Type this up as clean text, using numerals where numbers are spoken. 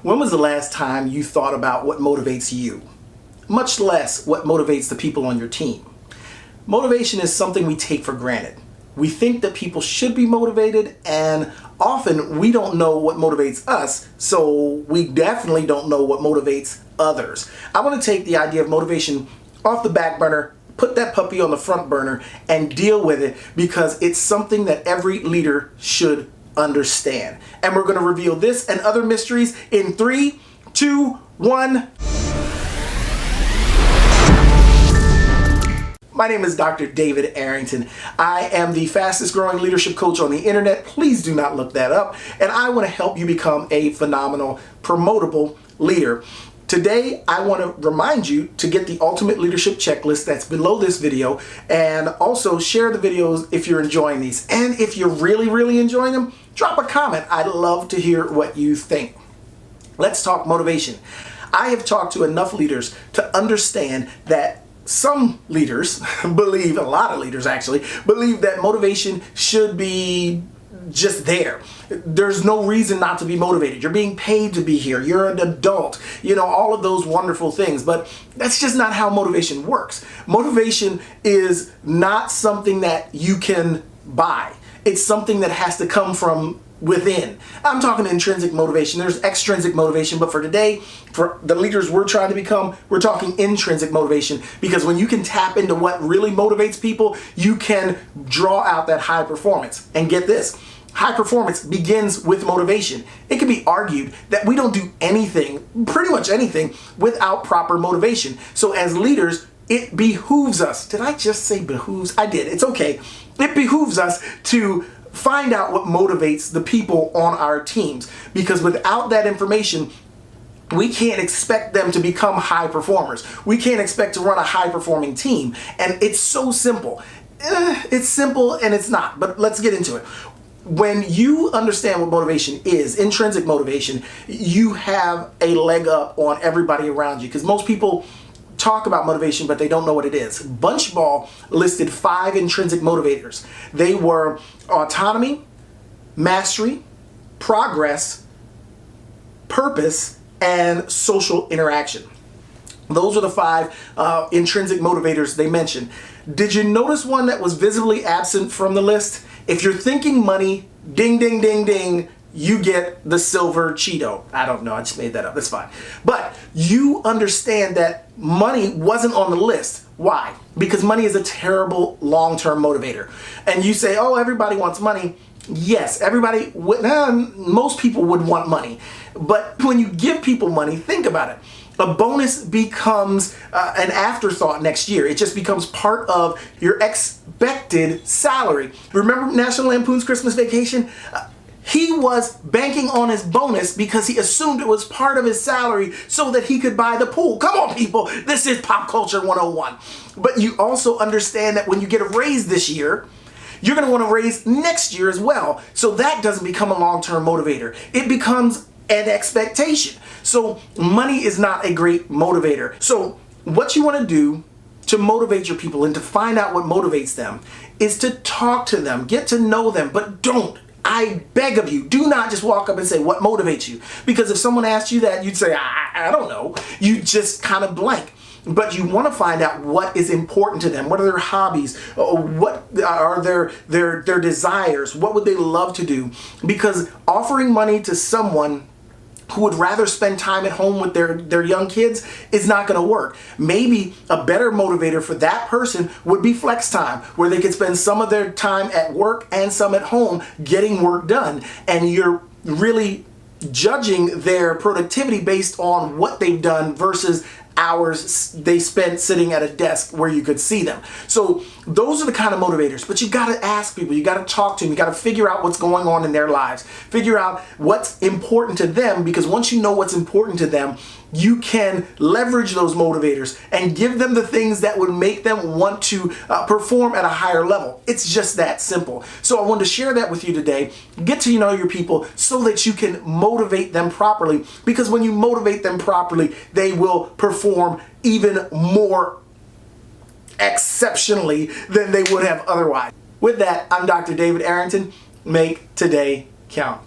When was the last time you thought about what motivates you? Much less what motivates the people on your team. Motivation is something we take for granted. We think that people should be motivated, and often we don't know what motivates us, so we definitely don't know what motivates others. I want to take the idea of motivation off the back burner, put that puppy on the front burner, and deal with it because it's something that every leader should understand. And we're going to reveal this and other mysteries in 3, 2, 1. My name is Dr. David Arrington. I am the fastest growing leadership coach on the internet. Please do not look that up. And I want to help you become a phenomenal, promotable leader. Today, I want to remind you to get the ultimate leadership checklist that's below this video, and also share the videos if you're enjoying these. And if you're really enjoying them, drop a comment. I'd love to hear what you think. Let's talk motivation. I have talked to enough leaders to understand that some leaders believe, a lot of leaders actually, believe that motivation should be just there. There's no reason not to be motivated. You're being paid to be here. You're an adult. You know, all of those wonderful things. But that's just not how motivation works. Motivation is not something that you can buy. It's something that has to come from within. I'm talking intrinsic motivation. There's extrinsic motivation, but for today, for the leaders we're trying to become, we're talking intrinsic motivation, because when you can tap into what really motivates people, you can draw out that high performance. And get this, high performance begins with motivation. It can be argued that we don't do anything, pretty much anything, without proper motivation. So as leaders, it behooves us. Did I just say behooves? I did. It's okay. It behooves us to find out what motivates the people on our teams, because without that information, we can't expect them to become high performers. We can't expect to run a high performing team. And it's so simple. It's simple and it's not, but let's get into it. When you understand what motivation is, intrinsic motivation, you have a leg up on everybody around you, because most people talk about motivation, but they don't know what it is. Bunchball listed 5 intrinsic motivators. They were autonomy, mastery, progress, purpose, and social interaction. Those are the 5 intrinsic motivators they mentioned. Did you notice one that was visibly absent from the list? If you're thinking money, ding, ding, ding, ding, you get the silver Cheeto. I don't know, I just made that up, that's fine. But you understand that money wasn't on the list. Why? Because money is a terrible long-term motivator. And you say, oh, everybody wants money. Yes, everybody would, most people would want money. But when you give people money, think about it. A bonus becomes an afterthought next year. It just becomes part of your expected salary. Remember National Lampoon's Christmas Vacation? He was banking on his bonus because he assumed it was part of his salary so that he could buy the pool. Come on, people. This is Pop Culture 101. But you also understand that when you get a raise this year, you're going to want to raise next year as well. So that doesn't become a long-term motivator. It becomes an expectation. So money is not a great motivator. So what you want to do to motivate your people and to find out what motivates them is to talk to them, get to know them, but I beg of you, do not just walk up and say, what motivates you? Because if someone asked you that, you'd say, I don't know. You just kind of blank. But you want to find out what is important to them. What are their hobbies? What are their desires? What would they love to do? Because offering money to someone who would rather spend time at home with their young kids is not going to work. Maybe a better motivator for that person would be flex time, where they could spend some of their time at work and some at home getting work done. And you're really judging their productivity based on what they've done versus hours they spent sitting at a desk where you could see them. So those are the kind of motivators. But you got to ask people, you got to talk to them, you got to figure out what's going on in their lives, figure out what's important to them, because once you know what's important to them, you can leverage those motivators and give them the things that would make them want to perform at a higher level. It's just that simple. So I wanted to share that with you today. Get to know your people so that you can motivate them properly, because when you motivate them properly, they will perform even more exceptionally than they would have otherwise. With that, I'm Dr. David Arrington. Make today count.